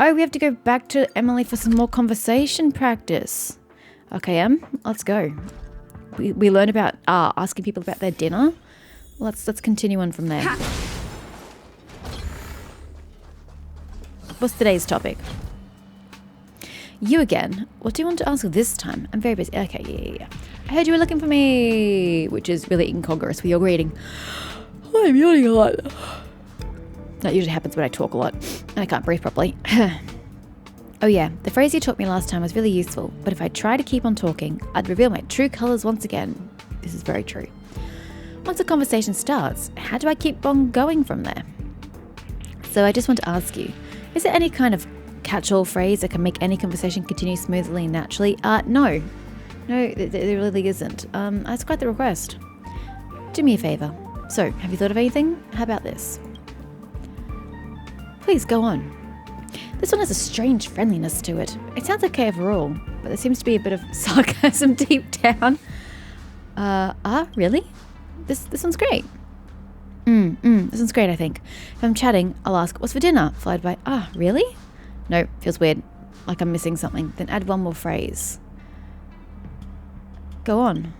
Oh, we have to go back to Emily for some more conversation practice. Okay, let's go. We learned about asking people about their dinner. Let's continue on from there. What's today's topic? You again. What do you want to ask this time? I'm very busy. Okay, yeah. I heard you were looking for me, which is really incongruous with your greeting. I'm yawning a lot. That usually happens when I talk a lot and I can't breathe properly. Oh yeah, the phrase you taught me last time was really useful, but if I try to keep on talking, I'd reveal my true colours once again. This is very true. Once a conversation starts, how do I keep on going from there? So I just want to ask you, is there any kind of catch-all phrase that can make any conversation continue smoothly and naturally? No, there really isn't. That's quite the request. Do me a favour. So, have you thought of anything? How about this? Please go on. This one has a strange friendliness to it. It sounds okay overall, but there seems to be a bit of sarcasm deep down. Really? This one's great. This one's great, I think. If I'm chatting, I'll ask, what's for dinner? Followed by, really? No, feels weird. Like I'm missing something. Then add one more phrase. Go on.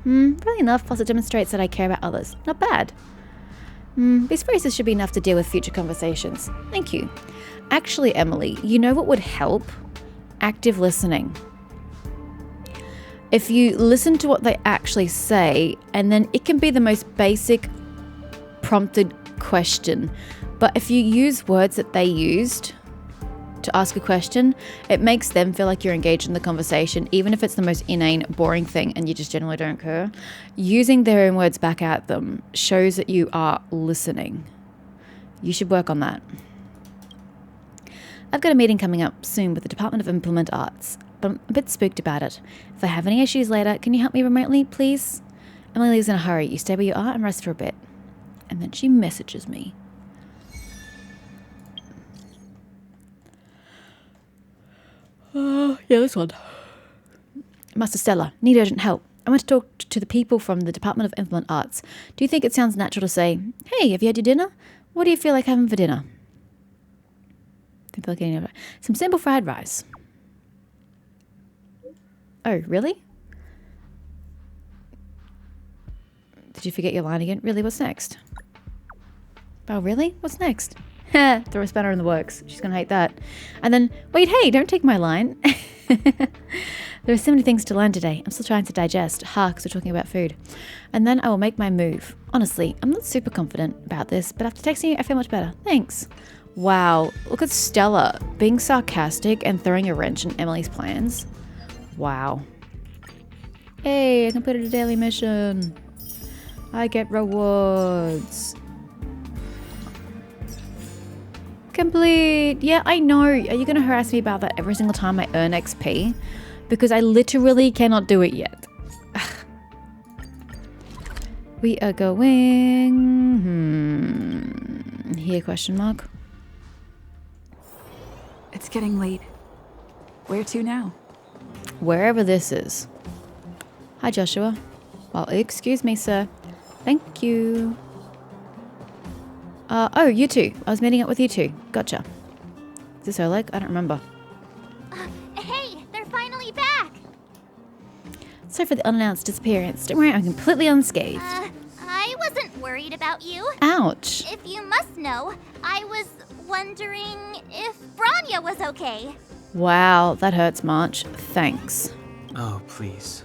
Really enough, plus it demonstrates that I care about others. Not bad. These phrases should be enough to deal with future conversations. Thank you. Actually, Emily, you know what would help? Active listening. If you listen to what they actually say, and then it can be the most basic prompted question, but if you use words that they used to ask a question, it makes them feel like you're engaged in the conversation, even if it's the most inane, boring thing and you just generally don't care. Using their own words back at them shows that you are listening. You should work on that. I've got a meeting coming up soon with the Department of Implement Arts, but I'm a bit spooked about it. If I have any issues later, can you help me remotely, please? Emily leaves in a hurry. You stay where you are and rest for a bit. And then she messages me. Yeah, this one. Master Stella, need urgent help. I want to talk to the people from the Department of Implement Arts. Do you think it sounds natural to say, hey, have you had your dinner? What do you feel like having for dinner? Some simple fried rice. Oh, really? Did you forget your line again? Really, what's next? Oh, really? What's next? Throw a spanner in the works. She's going to hate that. And then, wait, hey, don't take my line. There are so many things to learn today. I'm still trying to digest. Because we're talking about food. And then I will make my move. Honestly, I'm not super confident about this, but after texting you, I feel much better. Thanks. Wow, look at Stella being sarcastic and throwing a wrench in Emily's plans. Wow. Hey, I completed a daily mission. I get rewards. Complete. Yeah, I know. Are you going to harass me about that every single time I earn XP? Because I literally cannot do it yet. We are going... Here, question mark. It's getting late. Where to now? Wherever this is. Hi, Joshua. Well, excuse me, sir. Thank you. Oh, you two. I was meeting up with you two. Gotcha. Is this Oleg? I don't remember. Hey, they're finally back! Sorry for the unannounced disappearance. Don't worry, I'm completely unscathed. I wasn't worried about you. Ouch. If you must know, I was wondering if Branya was okay. Wow, that hurts, March. Thanks. Oh, please.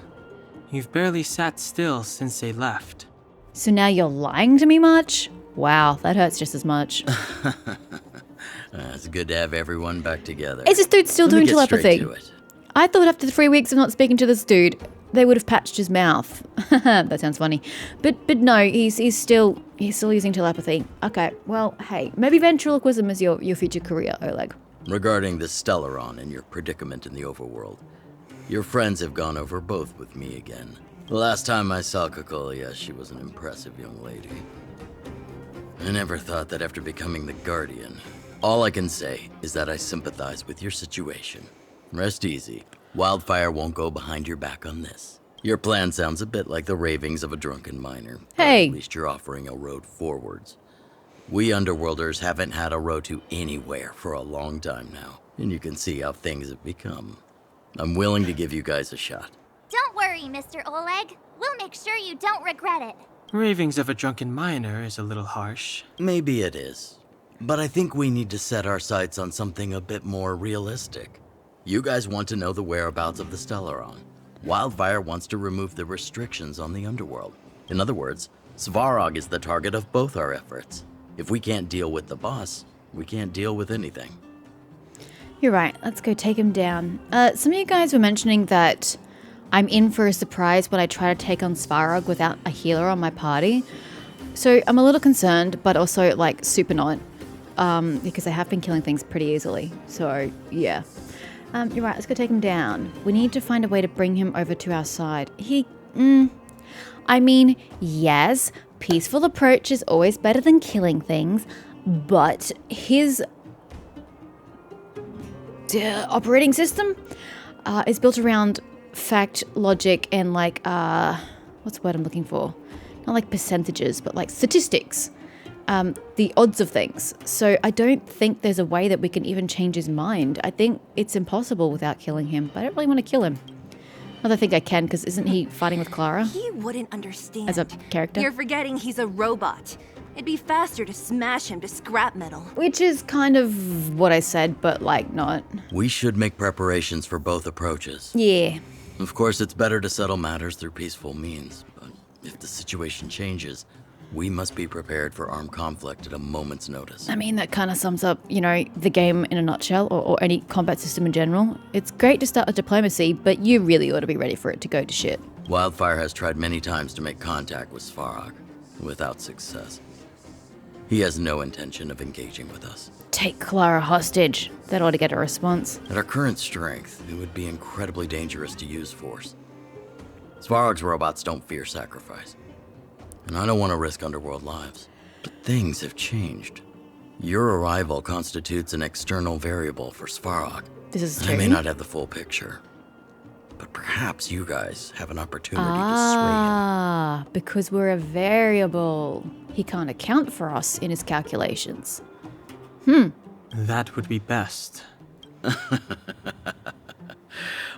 You've barely sat still since they left. So now you're lying to me, March? Wow, that hurts just as much. It's good to have everyone back together. Is this dude still doing telepathy? To it. I thought after 3 weeks of not speaking to this dude, they would have patched his mouth. That sounds funny. But no, he's still using telepathy. Okay, well, hey, maybe ventriloquism is your future career, Oleg. Regarding the Stellaron and your predicament in the overworld, your friends have gone over both with me again. The last time I saw Kokolia, she was an impressive young lady. I never thought that after becoming the Guardian. All I can say is that I sympathize with your situation. Rest easy. Wildfire won't go behind your back on this. Your plan sounds a bit like the ravings of a drunken miner. Hey! At least you're offering a road forwards. We Underworlders haven't had a road to anywhere for a long time now, and you can see how things have become. I'm willing to give you guys a shot. Don't worry, Mr. Oleg. We'll make sure you don't regret it. Ravings of a drunken miner is a little harsh. Maybe it is, but I think we need to set our sights on something a bit more realistic. You guys want to know the whereabouts of the Stellaron. Wildfire wants to remove the restrictions on the Underworld. In other words, Svarog is the target of both our efforts. If we can't deal with the boss, we can't deal with anything. You're right. Let's go take him down. Some of you guys were mentioning that I'm in for a surprise when I try to take on Svarog without a healer on my party. So I'm a little concerned, but also like super not, because I have been killing things pretty easily. So yeah. You're right. Let's go take him down. We need to find a way to bring him over to our side. I mean, yes, peaceful approach is always better than killing things, but his operating system is built around fact, logic, and like, what's the word I'm looking for? Not like percentages, but like statistics. The odds of things. So I don't think there's a way that we can even change his mind. I think it's impossible without killing him, but I don't really want to kill him. Not that I think I can, because isn't he fighting with Clara? He wouldn't understand. As a character? You're forgetting he's a robot. It'd be faster to smash him to scrap metal. Which is kind of what I said, but like not. We should make preparations for both approaches. Yeah. Of course, it's better to settle matters through peaceful means, but if the situation changes, we must be prepared for armed conflict at a moment's notice. I mean, that kind of sums up, the game in a nutshell, or any combat system in general. It's great to start with diplomacy, but you really ought to be ready for it to go to shit. Wildfire has tried many times to make contact with Svarog, without success. He has no intention of engaging with us. Take Clara hostage. That ought to get a response. At our current strength, it would be incredibly dangerous to use force. Svarog's robots don't fear sacrifice. And I don't want to risk Underworld lives. But things have changed. Your arrival constitutes an external variable for Svarog. This is I true. may not have the full picture. But perhaps you guys have an opportunity to sway him. Because we're a variable. He can't account for us in his calculations. That would be best.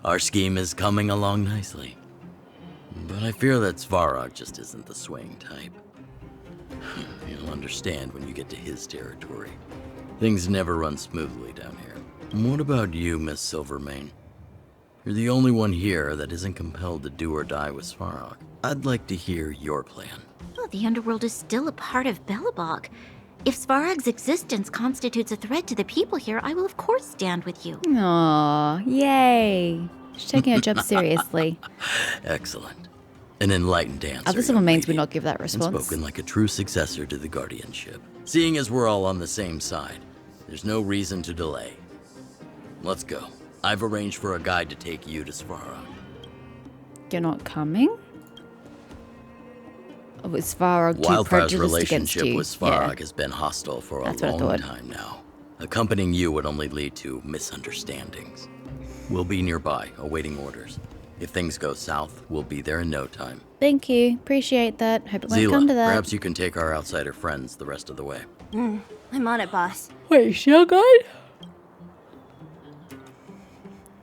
Our scheme is coming along nicely. But I fear that Svarog just isn't the swaying type. You'll understand when you get to his territory. Things never run smoothly down here. And what about you, Miss Silvermane? You're the only one here that isn't compelled to do or die with Svarog. I'd like to hear your plan. Well, the Underworld is still a part of Belobog. If Svarog's existence constitutes a threat to the people here, I will of course stand with you. Aw, yay. She's taking her job seriously. Excellent. An enlightened answer. Other young Silvermanes would lady, not give that and response. spoken like a true successor to the guardianship. Seeing as we're all on the same side, there's no reason to delay. Let's go. I've arranged for a guide to take you to Svarog. You're not coming? Oh, is Svarog too Wildfire's prejudiced against relationship you? with Svarog has been hostile for a That's what I long thought. time now. Accompanying you would only lead to misunderstandings. We'll be nearby, awaiting orders. If things go south, we'll be there in no time. Thank you. Appreciate that. Hope it won't Zila, come to that. perhaps you can take our outsider friends the rest of the way. I'm on it, boss. Wait, is she a guide?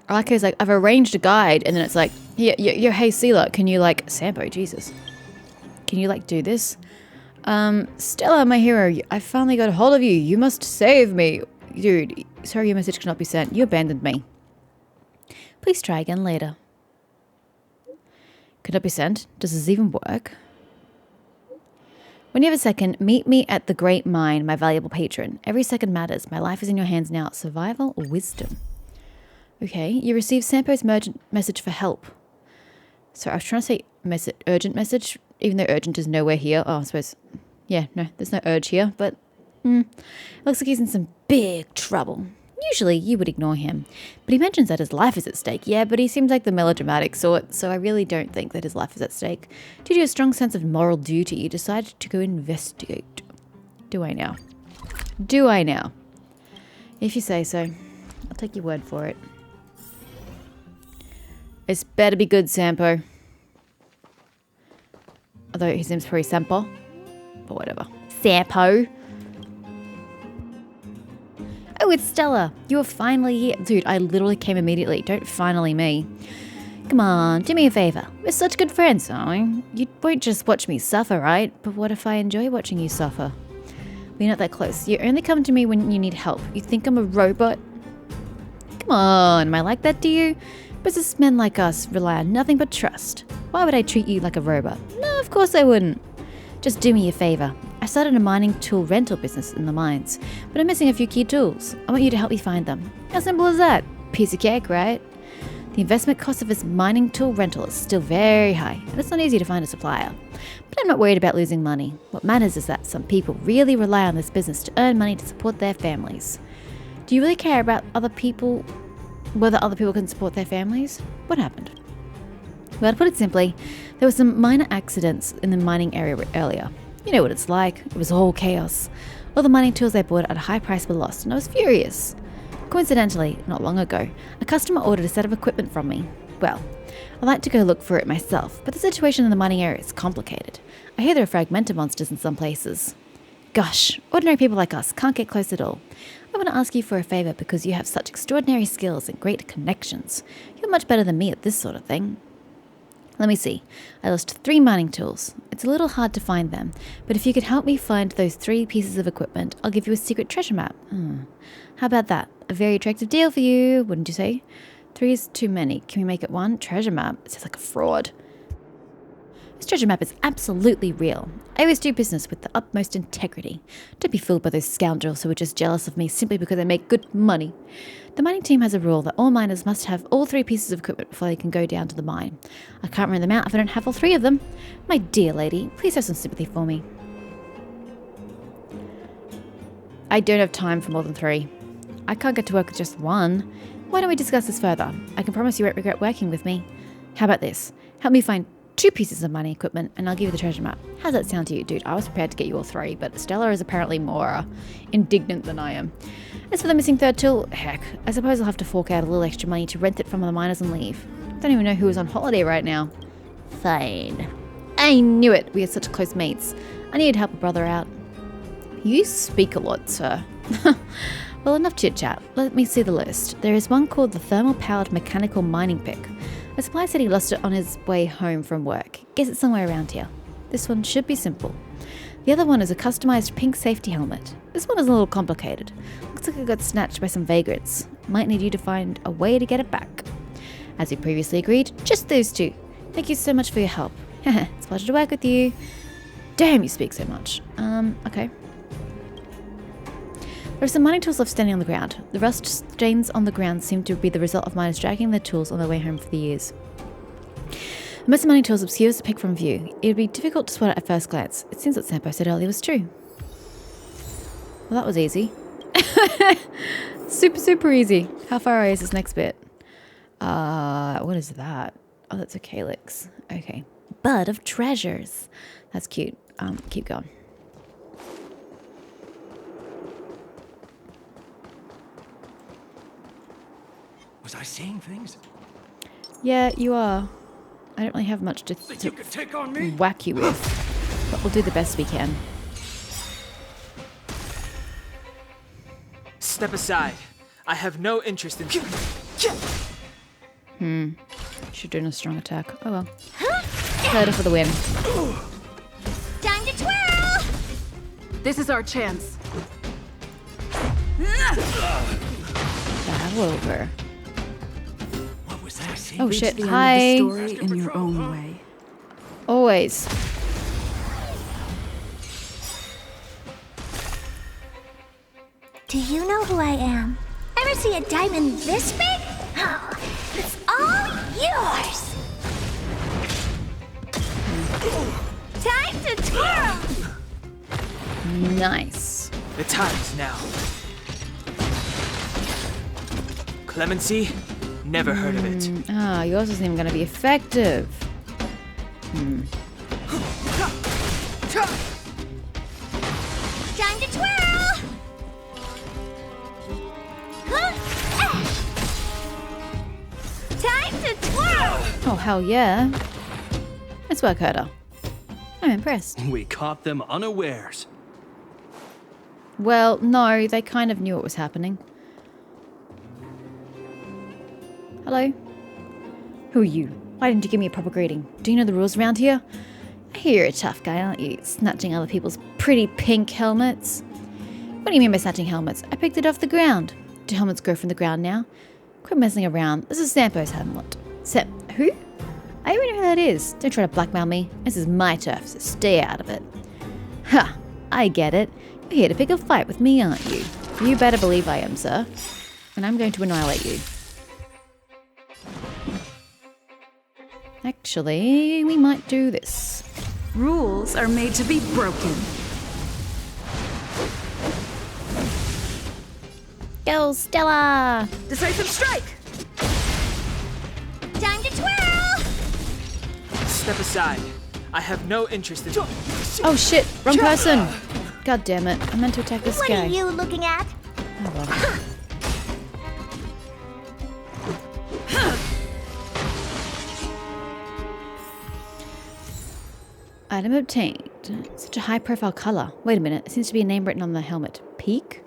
I like how he's like, I've arranged a guide, and then it's like, hey, Sela, can you Sampo, Jesus. Can you do this? Stella, my hero, I finally got a hold of you. You must save me. Dude, sorry your message cannot be sent. You abandoned me. Please try again later. Could not be sent? Does this even work? When you have a second, meet me at the Great Mine, my valuable patron. Every second matters. My life is in your hands now. Survival or wisdom? Okay, you received Sampo's message for help. So I was trying to say urgent message, even though urgent is nowhere here. Oh, I suppose, yeah, no, there's no urge here, but looks like he's in some big trouble. Usually you would ignore him, but he mentions that his life is at stake. Yeah, but he seems like the melodramatic sort, so I really don't think that his life is at stake. Due to a strong sense of moral duty, you decided to go investigate. Do I now? Do I now? If you say so. I'll take your word for it. It's better be good, Sampo. Although his name's probably Sampo. But whatever. Sampo. Oh, it's Stella. You are finally here. Dude, I literally came immediately. Don't finally me. Come on, do me a favor. We're such good friends, aren't we? You won't just watch me suffer, right? But what if I enjoy watching you suffer? We're not that close. You only come to me when you need help. You think I'm a robot? Come on, am I like that to you? Businessmen like us rely on nothing but trust. Why would I treat you like a robot? No, of course I wouldn't. Just do me a favor. I started a mining tool rental business in the mines, but I'm missing a few key tools. I want you to help me find them. How simple is that? Piece of cake, right? The investment cost of this mining tool rental is still very high, and it's not easy to find a supplier. But I'm not worried about losing money. What matters is that some people really rely on this business to earn money to support their families. Do you really care about other people, whether other people can support their families? What happened? Well, to put it simply, there were some minor accidents in the mining area earlier. You know what it's like. It was all chaos. All the mining tools I bought at a high price were lost, and I was furious. Coincidentally, not long ago, a customer ordered a set of equipment from me. Well, I like to go look for it myself, but the situation in the mining area is complicated. I hear there are fragmented monsters in some places. Gosh, ordinary people like us can't get close at all. I want to ask you for a favor because you have such extraordinary skills and great connections. You're much better than me at this sort of thing. Let me see. I lost 3 mining tools. It's a little hard to find them, but if you could help me find those 3 pieces of equipment, I'll give you a secret treasure map. How about that? A very attractive deal for you, wouldn't you say? 3 is too many. Can we make it 1? Treasure map? It sounds like a fraud. This treasure map is absolutely real. I always do business with the utmost integrity. Don't be fooled by those scoundrels who are just jealous of me simply because I make good money. The mining team has a rule that all miners must have all 3 pieces of equipment before they can go down to the mine. I can't run them out if I don't have all 3 of them. My dear lady, please have some sympathy for me. I don't have time for more than 3. I can't get to work with just 1. Why don't we discuss this further? I can promise you won't regret working with me. How about this? Help me find 2 pieces of mining equipment and I'll give you the treasure map. How's that sound to you, dude? I was prepared to get you all 3, but Stella is apparently more indignant than I am. As for the missing 3rd tool, heck, I suppose I'll have to fork out a little extra money to rent it from the miners and leave. Don't even know who is on holiday right now. Fine. I knew it. We are such close mates. I need to help a brother out. You speak a lot, sir. Well, enough chit-chat. Let me see the list. There is one called the Thermal-Powered Mechanical Mining Pick. A supplier said he lost it on his way home from work. Guess it's somewhere around here. This one should be simple. The other one is a customized pink safety helmet. This one is a little complicated. Looks like it got snatched by some vagrants. Might need you to find a way to get it back. As we previously agreed, just those 2. Thank you so much for your help. It's a pleasure to work with you. Damn, you speak so much. Okay. There are some mining tools left standing on the ground. The rust stains on the ground seem to be the result of miners dragging their tools on their way home for the years. Most mining tools obscure as a pick from view. It would be difficult to spot it at first glance. It seems what Sampo said earlier was true. Well, that was easy. Super easy. How far away is this next bit? What is that? Oh, that's a calyx. Okay. Bud of treasures. That's cute. Keep going. Was I seeing things? Yeah, you are. I don't really have much to Think you could take on me? whack you with, but we'll do the best we can. Step aside. I have no interest in. Should do a strong attack. Oh well. Murder for the win. Time to twirl! This is our chance. Battle over. What was that? Oh Reach shit. the end Hi. of the story in your own way. Always. Do you know who I am? Ever see a diamond this big? Oh, it's all yours! Time to twirl! Nice. The time is now. Clemency? Never heard of it. Yours isn't even going to be effective. Time to twirl! Time to twirl! Oh, hell yeah. Nice work, Herder. I'm impressed. We caught them unawares. Well, no, they kind of knew what was happening. Hello? Who are you? Why didn't you give me a proper greeting? Do you know the rules around here? I hear you're a tough guy, aren't you? Snatching other people's pretty pink helmets. What do you mean by snatching helmets? I picked it off the ground. Do helmets grow from the ground now? Quit messing around. This is Sampo's helmet. Who? I don't even know who that is. Don't try to blackmail me. This is my turf, so stay out of it. Ha! I get it. You're here to pick a fight with me, aren't you? You better believe I am, sir. And I'm going to annihilate you. Actually, we might do this. Rules are made to be broken. Go, Stella! Decisive strike! Time to twirl! Step aside. I have no interest in. Oh shit, wrong person! God damn it, I meant to attack this What guy. are you looking at? Oh, well. Item obtained. Such a high profile colour. Wait a minute, there seems to be a name written on the helmet. Peak?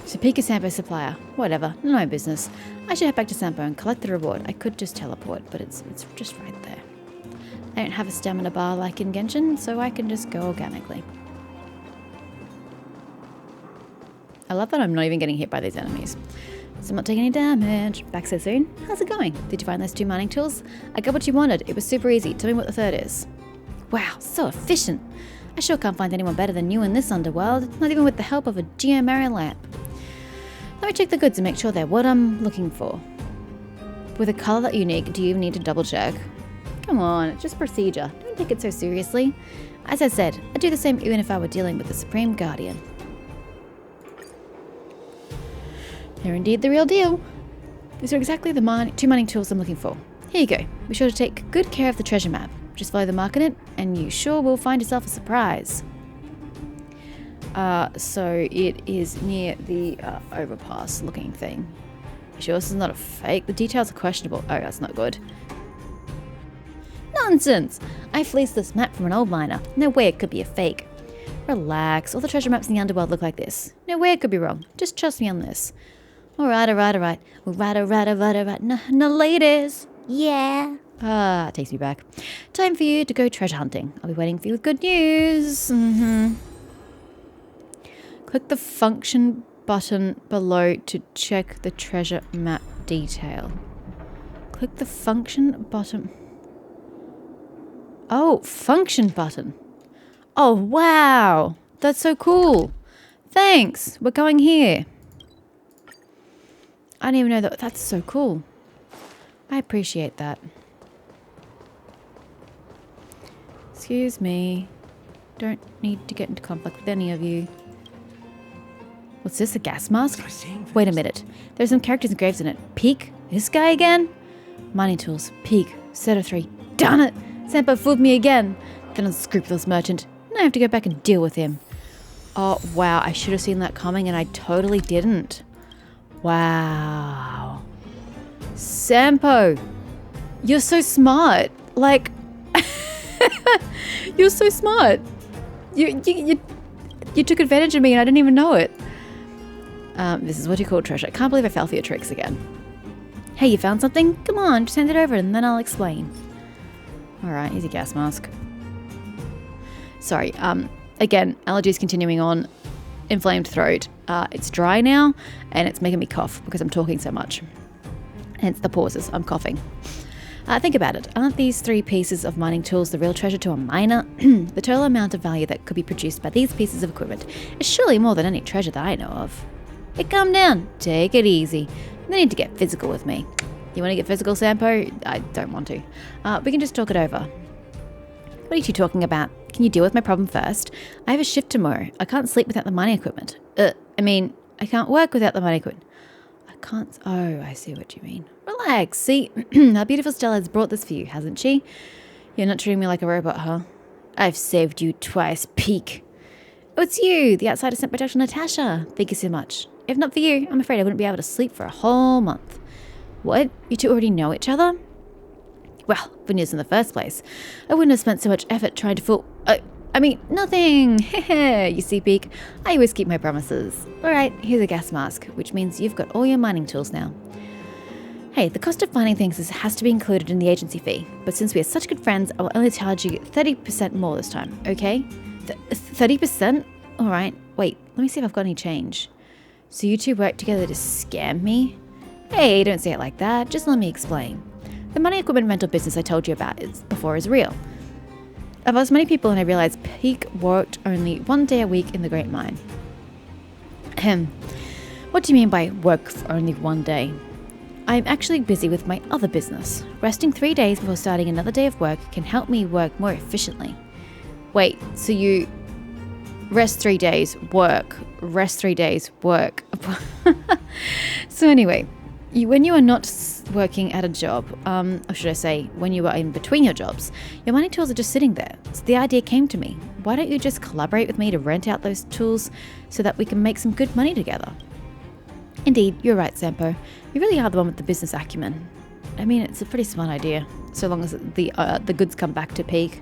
So Peak is Sampo's supplier. Whatever, none of my business. I should head back to Sampo and collect the reward. I could just teleport, but it's just right there. I don't have a stamina bar like in Genshin, so I can just go organically. I love that I'm not even getting hit by these enemies. So I'm not taking any damage. Back so soon. How's it going? Did you find those 2 mining tools? I got what you wanted. It was super easy. Tell me what the third is. Wow, so efficient. I sure can't find anyone better than you in this underworld, not even with the help of a geomarrow lamp. Let me check the goods and make sure they're what I'm looking for. With a colour that unique, do you even need to double check? Come on, it's just procedure. Don't take it so seriously. As I said, I'd do the same even if I were dealing with the Supreme Guardian. They're indeed the real deal. These are exactly the 2 mining tools I'm looking for. Here you go. Be sure to take good care of the treasure map. Just follow the mark in it, and you sure will find yourself a surprise. So it is near the overpass looking thing. You sure this is not a fake? The details are questionable. Oh, that's not good. Nonsense! I fleeced this map from an old miner. No way it could be a fake. Relax. All the treasure maps in the underworld look like this. No way it could be wrong. Just trust me on this. Alright. No, ladies. Yeah. Ah, it takes me back. Time for you to go treasure hunting. I'll be waiting for you with good news. Click the function button below to check the treasure map detail. Click the function button. Oh, function button. Oh, wow. That's so cool. Thanks. We're going here. I didn't even know that. That's so cool. I appreciate that. Excuse me. Don't need to get into conflict with any of you. What's this, a gas mask? Was I seeing Wait a things? minute. There's some characters and graves in it. Peak? This guy again? Mining tools. Peak. Set of 3. Darn it! Sampo fooled me again. That unscrupulous merchant. Now I have to go back and deal with him. Oh, wow. I should have seen that coming and I totally didn't. Wow. Sampo. You're so smart. Like... You're so smart. You took advantage of me and I didn't even know it. This is what you call treasure. I can't believe I fell for your tricks again. Hey, you found something? Come on, just hand it over and then I'll explain. Alright, here's your gas mask. Sorry, again, allergies continuing on. Inflamed throat. It's dry now and it's making me cough because I'm talking so much. Hence the pauses, I'm coughing. Think about it. Aren't these 3 pieces of mining tools the real treasure to a miner? The total amount of value that could be produced by these pieces of equipment is surely more than any treasure that I know of. Hey, calm down. Take it easy. No need to get physical with me. You want to get physical, Sampo? I don't want to. We can just talk it over. What are you two talking about? Can you deal with my problem first? I have a shift tomorrow. I can't sleep without the mining equipment. I can't work without the mining equipment. Oh, I see what you mean. Relax. See, our beautiful Stella has brought this for you, hasn't she? You're not treating me like a robot, huh? I've saved you twice, Peak. Oh, it's you, the outsider sent protection Natasha. Thank you so much. If not for you, I'm afraid I wouldn't be able to sleep for a whole month. What? You two already know each other? Well, good news in the first place. I wouldn't have spent so much effort trying to fool... I mean, nothing. You see, Peak, I always keep my promises. Alright, here's a gas mask, which means you've got all your mining tools now. Hey, the cost of finding things has to be included in the agency fee, but since we are such good friends, I will only charge you 30% more this time, okay? 30%? Alright, wait, let me see if I've got any change. So you two work together to scam me? Hey, don't say it like that, just let me explain. The money equipment rental business I told you about before is real. I've asked many people and I realized Peak worked only 1 day a week in the Great Mine. What do you mean by work for only 1 day? I'm actually busy with my other business. Resting 3 days before starting another day of work can help me work more efficiently. Wait, so you rest 3 days, work, rest 3 days, work. So anyway, when you are not working at a job, or should I say, when you are in between your jobs, your mining tools are just sitting there. So the idea came to me. Why don't you just collaborate with me to rent out those tools so that we can make some good money together? Indeed, you're right, Sampo. You really are the one with the business acumen. I mean, it's a pretty smart idea, so long as the goods come back to Peak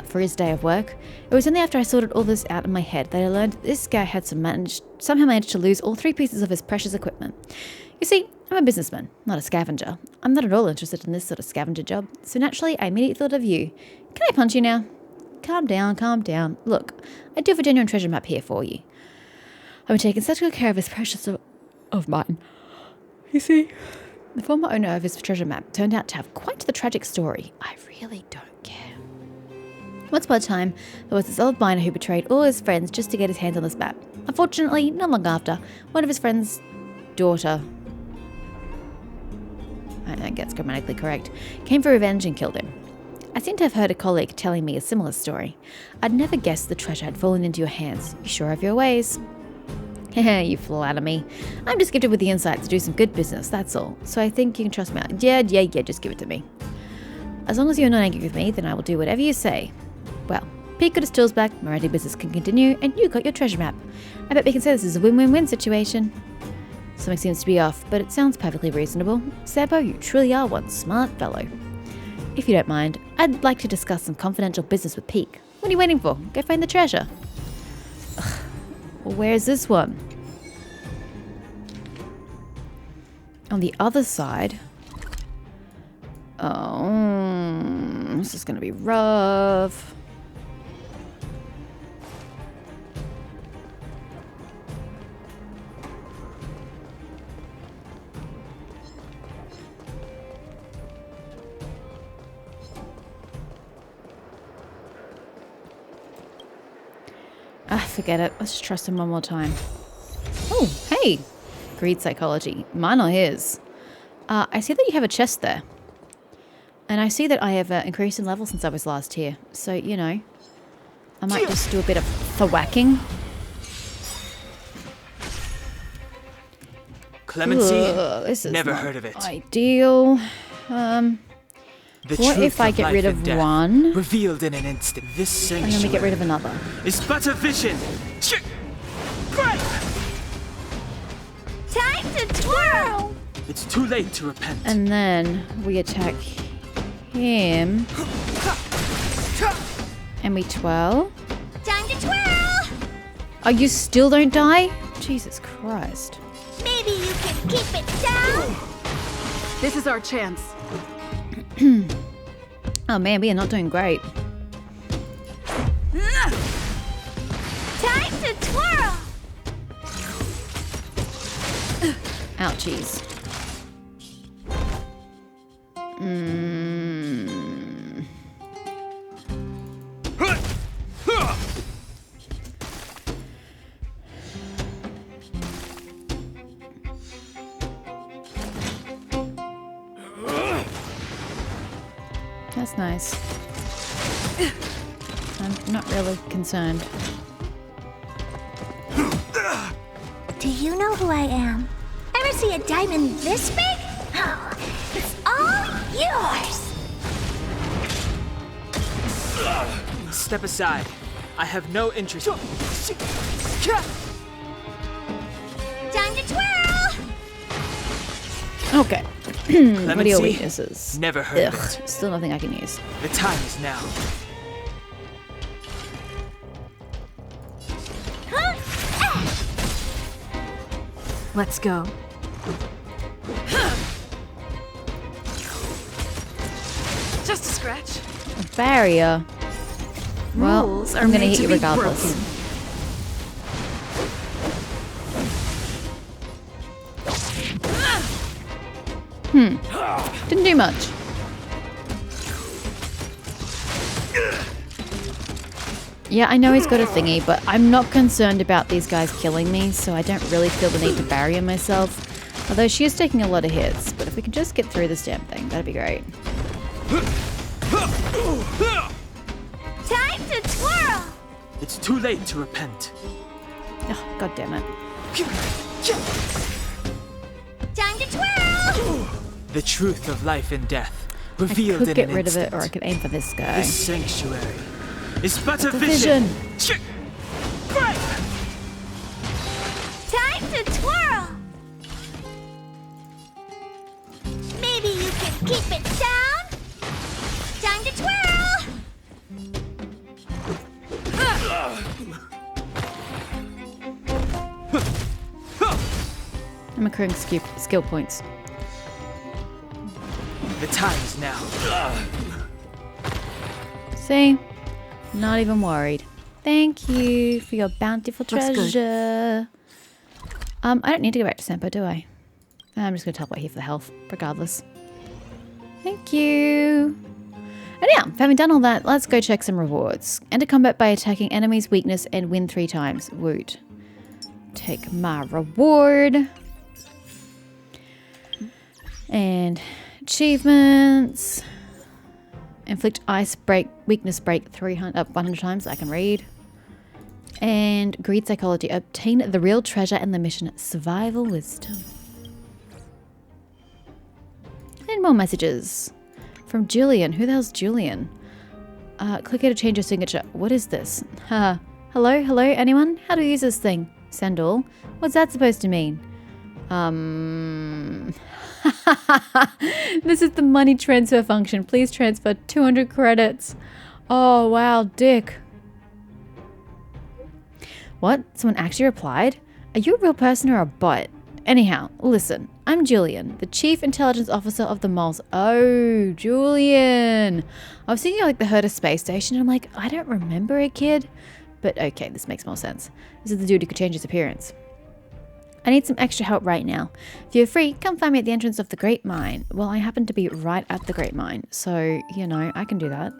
for his day of work. It was only after I sorted all this out in my head that I learned this guy had somehow managed to lose all 3 pieces of his precious equipment. You see, I'm a businessman, not a scavenger. I'm not at all interested in this sort of scavenger job, so naturally I immediately thought of you. Can I punch you now? Calm down, calm down. Look, I do have a genuine treasure map here for you. I've been taking such good care of this precious of mine. You see, the former owner of his treasure map turned out to have quite the tragic story. I really don't care. Once upon a time, there was this old miner who betrayed all his friends just to get his hands on this map. Unfortunately, not long after, one of his friends' daughter, I think that's grammatically correct, came for revenge and killed him. I seem to have heard a colleague telling me a similar story. I'd never guessed the treasure had fallen into your hands. You sure have your ways. You flatter me. I'm just gifted with the insights to do some good business, that's all. So I think you can trust me. Yeah, just give it to me. As long as you're not angry with me, then I will do whatever you say. Well, Pete got his tools back, my renting business can continue, and you got your treasure map. I bet we can say this is a win-win-win situation. Something seems to be off, but it sounds perfectly reasonable. Sampo, you truly are one smart fellow. If you don't mind, I'd like to discuss some confidential business with Peak. What are you waiting for? Go find the treasure. Ugh. Well, where's this one? On the other side. Oh, this is going to be rough. Forget it. Let's just trust him one more time. Oh, hey! Greed psychology. Mine or his? I see that you have a chest there. And I see that I have increased in level since I was last here. So, you know, I might just do a bit of thwacking. Clemency? This is Never not heard of it. Ideal. The What truth if I of get life rid and of death, one? revealed in an instant. This And sanctuary then we get rid of another. is but a vision. Right. Time to twirl! It's too late to repent. And then we attack him. And we twirl. Time to twirl! Oh, you still don't die? Jesus Christ. Maybe you can keep it down? This is our chance. Oh man, we are not doing great. Time to twirl! Ouchies. That's nice. I'm not really concerned. Do you know who I am? Ever see a diamond this big? Oh, it's all yours! Step aside. I have no interest. Time to twirl! Okay. What are your Clemency? weaknesses? Never heard of Ugh, it. still nothing I can use. The time is now. Let's go. Just a scratch. A barrier. Well, Rules are I'm gonna made hit to you be regardless. broken. Didn't do much. Yeah, I know he's got a thingy, but I'm not concerned about these guys killing me, so I don't really feel the need to barrier myself. Although she is taking a lot of hits, but if we can just get through this damn thing, that'd be great. Time to twirl! It's too late to repent. Oh, God damn it. Time to twirl! The truth of life and death, I revealed could in get an rid of instant. it, or I could aim for this guy. This sanctuary is but a The vision. vision. Time to twirl! Maybe you can keep it down? Time to twirl! I'm accruing skill points. The time is now. See? Not even worried. Thank you for your bountiful Looks good. treasure. I don't need to go back to Sempo, do I? I'm just going to teleport here for the health, regardless. Thank you. And yeah, having done all that, let's go check some rewards. Enter combat by attacking enemies' weakness and win 3 times. Woot. Take my reward. And achievements. Inflict ice break, weakness break 100 times. I can read. And greed psychology. Obtain the real treasure and the mission survival wisdom. And more messages from Julian. Who the hell's Julian? Click here to change your signature. What is this? Haha. Hello, hello, anyone? How do you use this thing? Send all. What's that supposed to mean? This is the money transfer function. Please transfer 200 credits. Oh, wow, dick. What? Someone actually replied? Are you a real person or a bot? Anyhow, listen. I'm Julian, the Chief Intelligence Officer of the moles. Oh, Julian. I was thinking like the Herder space station, and I'm like, I don't remember a kid. But okay, this makes more sense. This is the dude who could change his appearance. I need some extra help right now. If you're free, come find me at the entrance of the Great Mine. Well, I happen to be right at the Great Mine, so, you know, I can do that.